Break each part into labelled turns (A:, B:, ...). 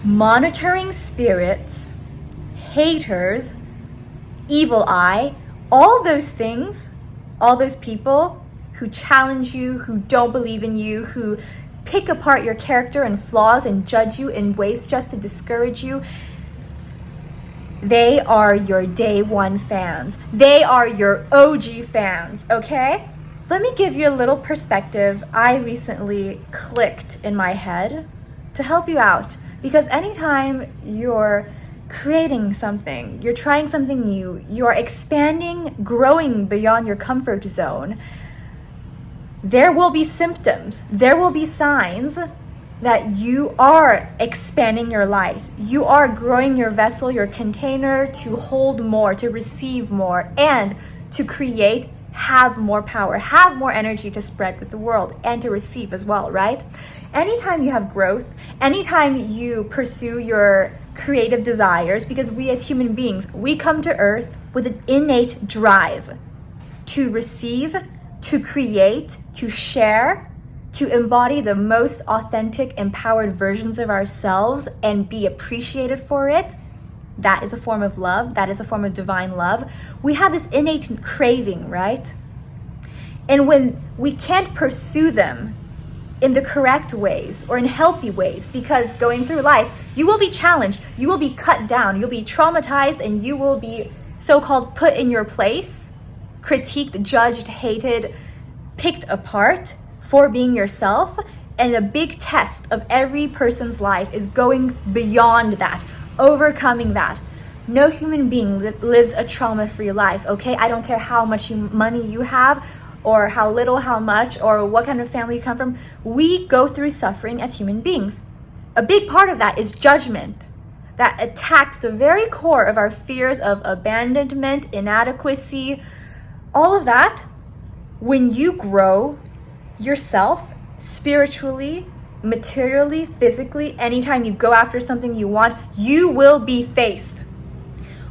A: monitoring spirits, haters, evil eye, all those things, all those people who challenge you, who don't believe in you, who pick apart your character and flaws and judge you in ways just to discourage you, they are your day one fans. They are your OG fans, okay? Let me give you a little perspective I recently clicked in my head to help you out. Because anytime you're creating something, you're trying something new, you're expanding, growing beyond your comfort zone, there will be symptoms, there will be signs that you are expanding your light. You are growing your vessel, your container to hold more, to receive more, and to create, have more power, have more energy to spread with the world and to receive as well, right? Anytime you have growth, anytime you pursue your creative desires, because we as human beings, we come to earth with an innate drive to receive, to create, to share, to embody the most authentic, empowered versions of ourselves and be appreciated for it. That is a form of love. That is a form of divine love. We have this innate craving, right? And when we can't pursue them in the correct ways or in healthy ways, because going through life, you will be challenged, you will be cut down, you'll be traumatized, and you will be so-called put in your place, critiqued, judged, hated, picked apart for being yourself. And a big test of every person's life is going beyond that, overcoming that. No human being lives a trauma-free life, okay? I don't care how much money you have, or how little, how much, or what kind of family you come from. We go through suffering as human beings. A big part of that is judgment that attacks the very core of our fears of abandonment, inadequacy, all of that. When you grow yourself spiritually, materially, physically, anytime you go after something you want, you will be faced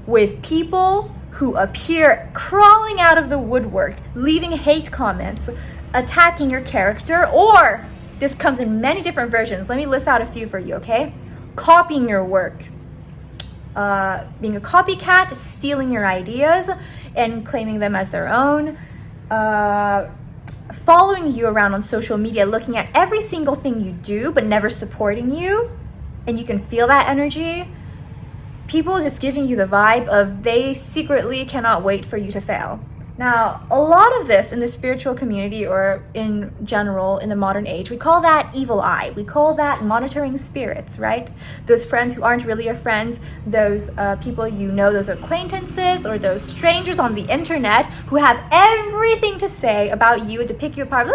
A: with people who appear crawling out of the woodwork, leaving hate comments, attacking your character, or this comes in many different versions. Let me list out a few for you, okay? Copying your work, being a copycat, stealing your ideas and claiming them as their own, following you around on social media, looking at every single thing you do, but never supporting you, and you can feel that energy. People just giving you the vibe of they secretly cannot wait for you to fail. Now, a lot of this in the spiritual community, or in general in the modern age, we call that evil eye. We call that monitoring spirits, right? Those friends who aren't really your friends, those people you know, those acquaintances, or those strangers on the internet who have everything to say about you and to pick you apart.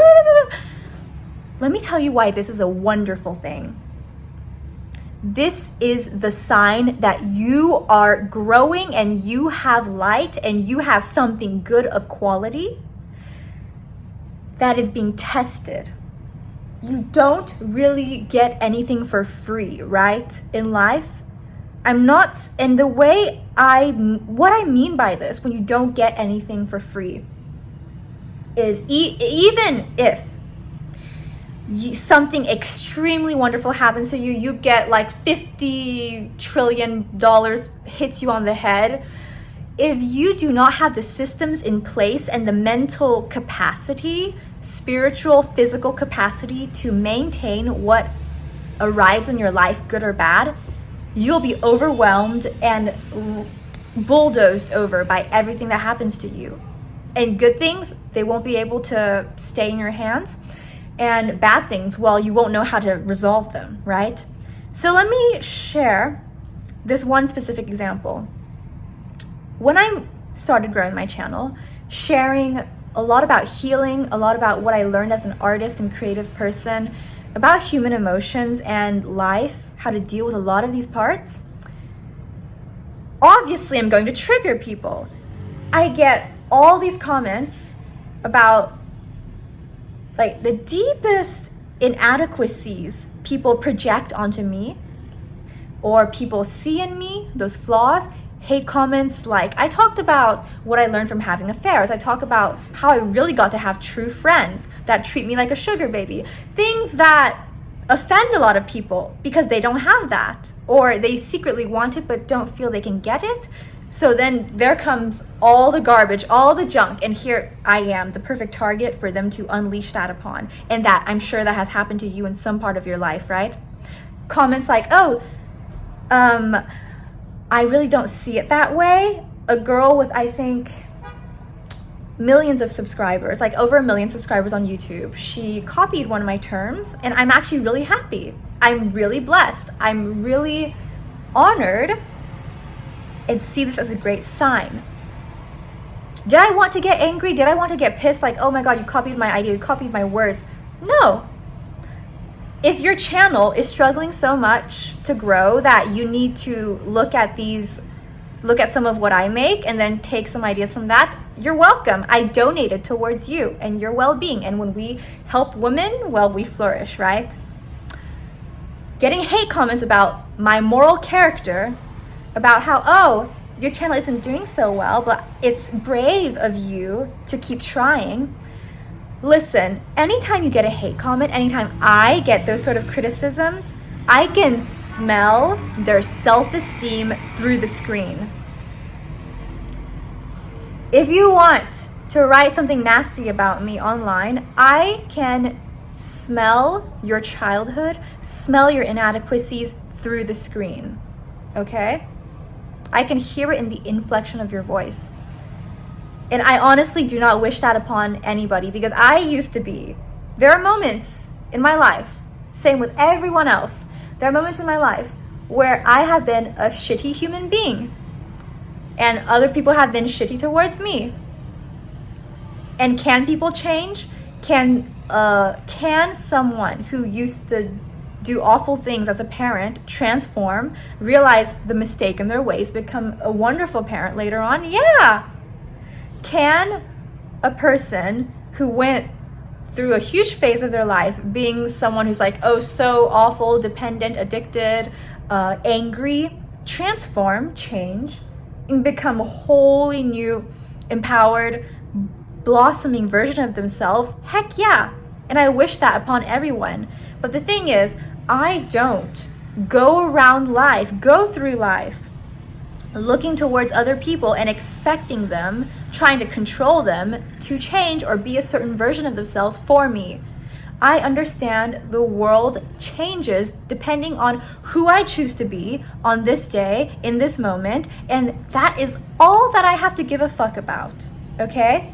A: Let me tell you why this is a wonderful thing. This is the sign that you are growing and you have light and you have something good of quality that is being tested. You don't really get anything for free, right? In life. And the way what I mean by this, when you don't get anything for free, is even if something extremely wonderful happens to you, you get like $50 trillion hits you on the head. If you do not have the systems in place and the mental capacity, spiritual, physical capacity to maintain what arrives in your life, good or bad, you'll be overwhelmed and bulldozed over by everything that happens to you. And good things, they won't be able to stay in your hands. And bad things, well, you won't know how to resolve them, right? So let me share this one specific example. When I started growing my channel, sharing a lot about healing, a lot about what I learned as an artist and creative person, about human emotions and life, how to deal with a lot of these parts, obviously I'm going to trigger people. I get all these comments about like the deepest inadequacies people project onto me, or people see in me, those flaws. Hate comments like, I talked about what I learned from having affairs. I talk about how I really got to have true friends that treat me like a sugar baby. Things that offend a lot of people because they don't have that, or they secretly want it but don't feel they can get it. So then there comes all the garbage, all the junk, and here I am, the perfect target for them to unleash that upon. And that, I'm sure that has happened to you in some part of your life, right? Comments like, oh, I really don't see it that way. A girl with, I think, millions of subscribers, like over 1 million subscribers on YouTube, she copied one of my terms, and I'm actually really happy. I'm really blessed. I'm really honored and see this as a great sign. Did I want to get angry? Did I want to get pissed? Like, oh my God, you copied my idea, you copied my words. No. If your channel is struggling so much to grow that you need to look at some of what I make and then take some ideas from that, you're welcome. I donated towards you and your well-being. And when we help women, well, we flourish, right? Getting hate comments about my moral character, about how, oh, your channel isn't doing so well, but it's brave of you to keep trying. Listen, anytime you get a hate comment, anytime I get those sort of criticisms, I can smell their self-esteem through the screen. If you want to write something nasty about me online, I can smell your childhood, smell your inadequacies through the screen, okay? I can hear it in the inflection of your voice. And I honestly do not wish that upon anybody, because I used to be. There are moments in my life, same with everyone else, there are moments in my life where I have been a shitty human being and other people have been shitty towards me. And can people change? Can someone who used to do awful things as a parent transform, realize the mistake in their ways, become a wonderful parent later on? Yeah. Can a person who went through a huge phase of their life being someone who's like, oh, so awful, dependent, addicted, angry, transform, change, and become a wholly new, empowered, blossoming version of themselves? Heck yeah. And I wish that upon everyone. But the thing is, I don't go through life looking towards other people and expecting them, trying to control them to change or be a certain version of themselves for me. I understand the world changes depending on who I choose to be on this day, in this moment, and that is all that I have to give a fuck about, okay?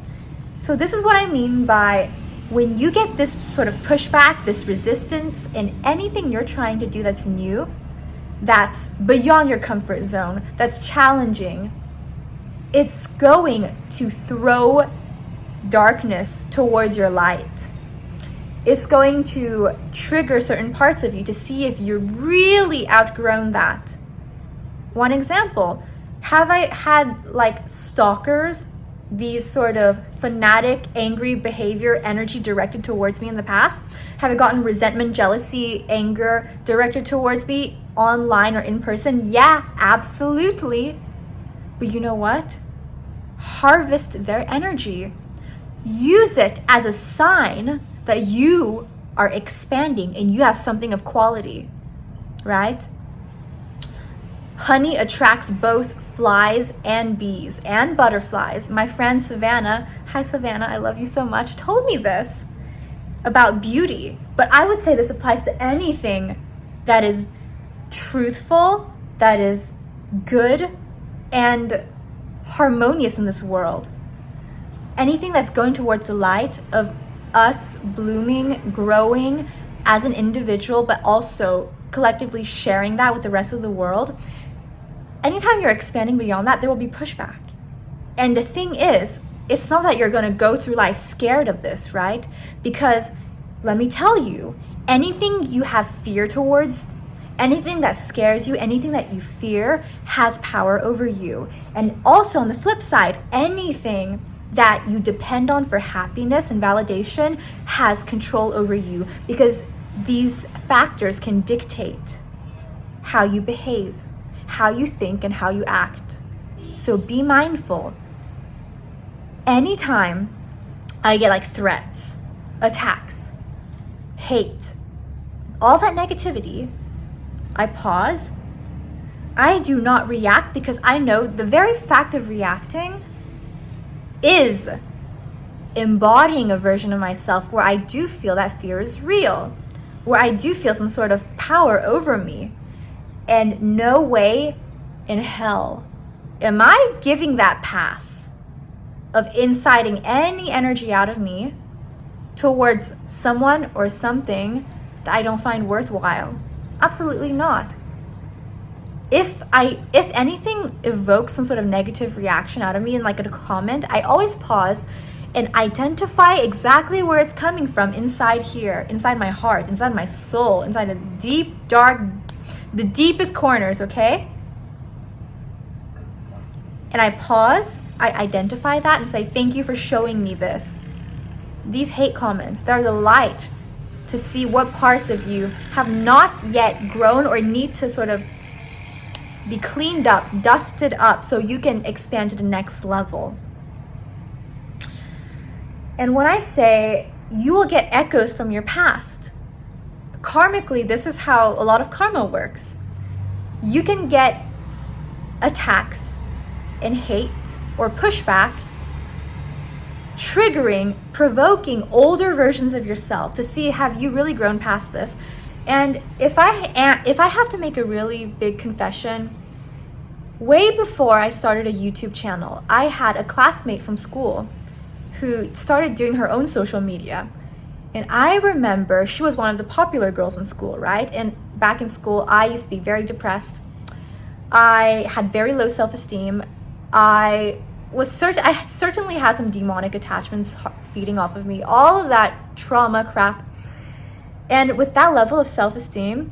A: So this is what I mean by when you get this sort of pushback, this resistance in anything you're trying to do that's new, that's beyond your comfort zone, that's challenging, it's going to throw darkness towards your light. It's going to trigger certain parts of you to see if you're really outgrown that. One example, have I had like stalkers, these sort of fanatic, angry behavior, energy directed towards me in the past? Have I gotten resentment, jealousy, anger directed towards me online or in person? Yeah, absolutely. But you know what? Harvest their energy. Use it as a sign that you are expanding and you have something of quality, right? Honey attracts both flies and bees and butterflies. My friend Savannah, hi Savannah, I love you so much, told me this about beauty. But I would say this applies to anything that is truthful, that is good and harmonious in this world. Anything that's going towards the light of us blooming, growing as an individual, but also collectively sharing that with the rest of the world. Anytime you're expanding beyond that, there will be pushback. And the thing is, it's not that you're going to go through life scared of this, right? Because let me tell you, anything you have fear towards, anything that scares you, anything that you fear has power over you. And also on the flip side, anything that you depend on for happiness and validation has control over you, because these factors can dictate how you behave, how you think, and how you act. So be mindful. Anytime I get like threats, attacks, hate, all that negativity, I pause. I do not react because I know the very fact of reacting is embodying a version of myself where I do feel that fear is real, where I do feel some sort of power over me. And no way in hell am I giving that pass of inciting any energy out of me towards someone or something that I don't find worthwhile. Absolutely not. If anything evokes some sort of negative reaction out of me in like a comment, I always pause and identify exactly where it's coming from inside here, inside my heart, inside my soul, inside the deep, dark, the deepest corners, okay? And I pause, I identify that and say, thank you for showing me this. These hate comments, they're the light to see what parts of you have not yet grown or need to sort of be cleaned up, dusted up, so you can expand to the next level. And when I say you will get echoes from your past, karmically, this is how a lot of karma works. You can get attacks and hate or pushback, triggering, provoking older versions of yourself to see, have you really grown past this? And if I have to make a really big confession, way before I started a YouTube channel, I had a classmate from school who started doing her own social media. And I remember she was one of the popular girls in school, right? And back in school, I used to be very depressed. I had very low self-esteem. I certainly had some demonic attachments feeding off of me, all of that trauma crap. And with that level of self-esteem,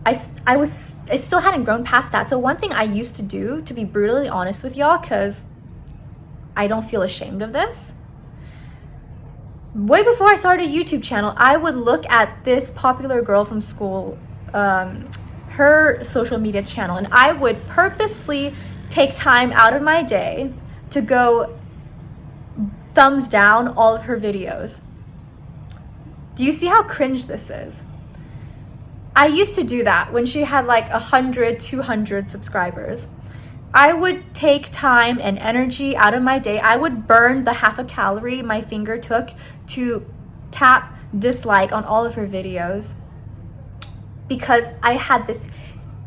A: I still hadn't grown past that. So one thing I used to do, to be brutally honest with y'all, because I don't feel ashamed of this, way before I started a YouTube channel, I would look at this popular girl from school, her social media channel, and I would purposely take time out of my day to go thumbs down all of her videos. Do you see how cringe this is? I used to do that when she had like 100, 200 subscribers. I would take time and energy out of my day. I would burn the half a calorie my finger took to tap dislike on all of her videos because I had this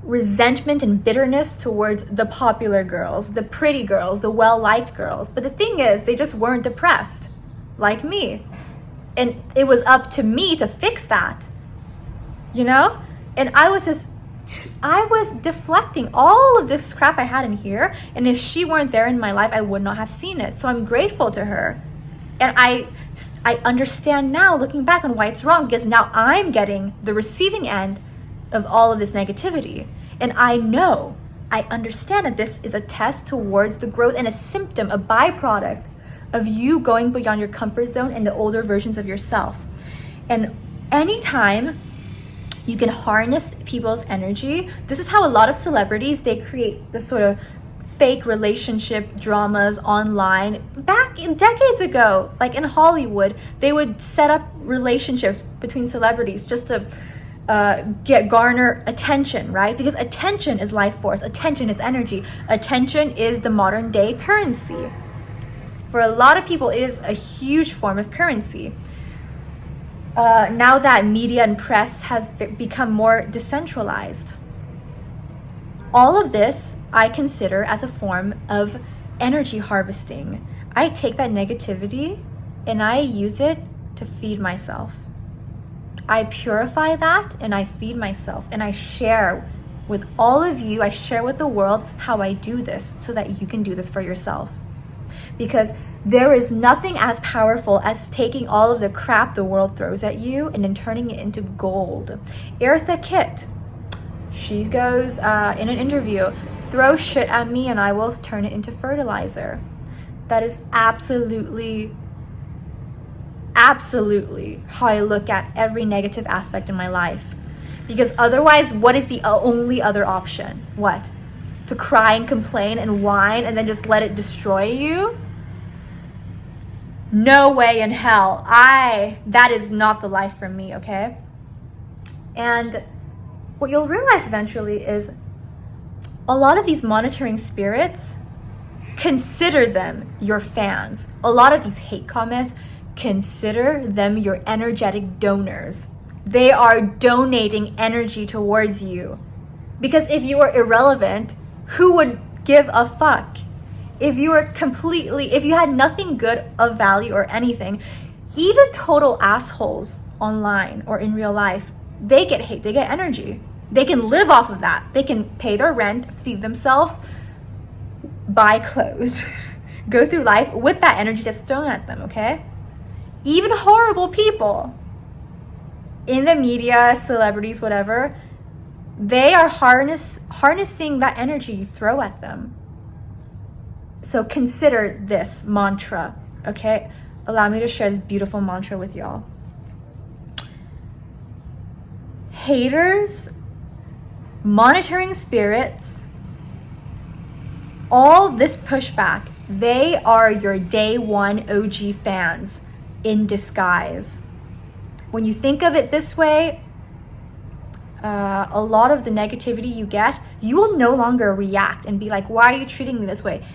A: resentment and bitterness towards the popular girls, the pretty girls, the well-liked girls. But the thing is, they just weren't depressed like me. And it was up to me to fix that, you know? And I was deflecting all of this crap I had in here. And if she weren't there in my life, I would not have seen it. So I'm grateful to her. And I understand now, looking back, on why it's wrong, because now I'm getting the receiving end of all of this negativity. And I understand that this is a test towards the growth and a symptom, a byproduct of you going beyond your comfort zone and the older versions of yourself. And anytime you can harness people's energy, this is how a lot of celebrities, they create this sort of fake relationship dramas online. Back in decades ago, like in Hollywood, they would set up relationships between celebrities just to garner attention, right? Because attention is life force, attention is energy, attention is the modern day currency. For a lot of people, it is a huge form of currency. Now that media and press has become more decentralized. All of this I consider as a form of energy harvesting. I take that negativity and I use it to feed myself. I purify that and I feed myself, and I share with all of you, I share with the world how I do this so that you can do this for yourself. Because there is nothing as powerful as taking all of the crap the world throws at you and then turning it into gold. Eartha Kitt, she goes in an interview, throw shit at me and I will turn it into fertilizer. That is absolutely how I look at every negative aspect in my life. Because otherwise, what is the only other option? What? To cry and complain and whine and then just let it destroy you? No way in hell. That is not the life for me, okay? And what you'll realize eventually is a lot of these monitoring spirits, consider them your fans. A lot of these hate comments, consider them your energetic donors. They are donating energy towards you. Because if you were irrelevant, who would give a fuck? If you had nothing good of value or anything, even total assholes online or in real life, they get hate, they get energy. They can live off of that. They can pay their rent, feed themselves, buy clothes, go through life with that energy that's thrown at them, okay? Even horrible people in the media, celebrities, whatever, they are harnessing that energy you throw at them. So consider this mantra, okay? Allow me to share this beautiful mantra with y'all. Haters, monitoring spirits, all this pushback, they are your day one OG fans in disguise. When you think of it this way, a lot of the negativity you get, you will no longer react and be like, why are you treating me this way?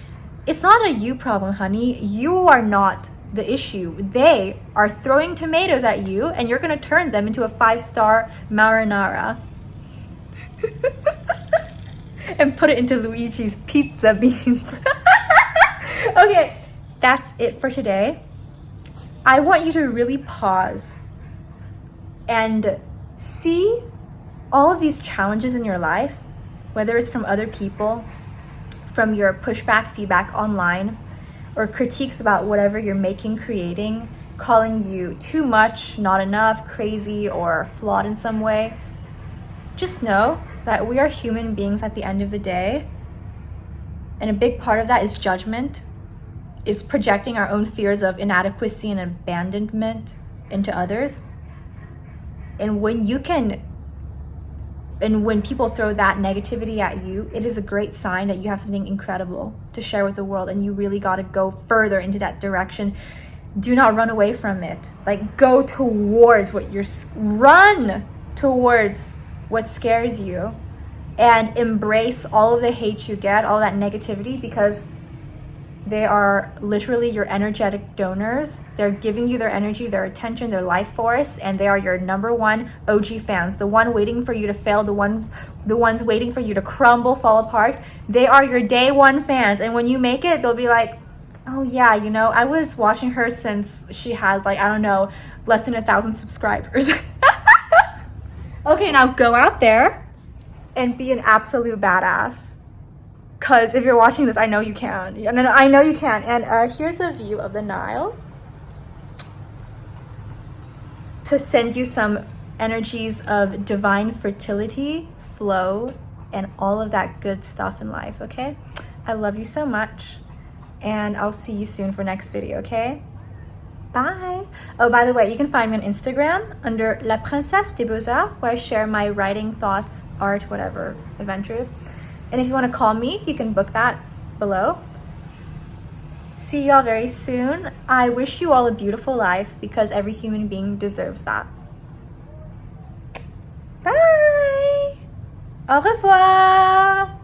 A: It's not a you problem, honey. You are not the issue. They are throwing tomatoes at you, and you're going to turn them into a 5-star marinara and put it into Luigi's pizza beans. Okay, that's it for today. I want you to really pause and see all of these challenges in your life, whether it's from other people, from your pushback, feedback online, or critiques about whatever you're making, creating, calling you too much, not enough, crazy, or flawed in some way. Just know that we are human beings at the end of the day. And a big part of that is judgment. It's projecting our own fears of inadequacy and abandonment into others. And when people throw that negativity at you, it is a great sign that you have something incredible to share with the world, and you really got to go further into that direction. Do not run away from it. Like, go towards run towards what scares you, and embrace all of the hate you get, all that negativity, because they are literally your energetic donors. They're giving you their energy, their attention, their life force, and they are your number one OG fans. The one waiting for you to fail, the ones waiting for you to crumble, fall apart. They are your day one fans. And when you make it, they'll be like, oh yeah, I was watching her since she had less than 1,000 subscribers. Okay, now go out there and be an absolute badass. Because if you're watching this, I know you can. I know you can. And here's a view of the Nile to send you some energies of divine fertility, flow, and all of that good stuff in life, okay? I love you so much. And I'll see you soon for next video, okay? Bye. Oh, by the way, you can find me on Instagram under La Princesse des Beaux-Arts, where I share my writing, thoughts, art, whatever, adventures. And if you want to call me, you can book that below. See y'all very soon. I wish you all a beautiful life, because every human being deserves that. Bye. Au revoir.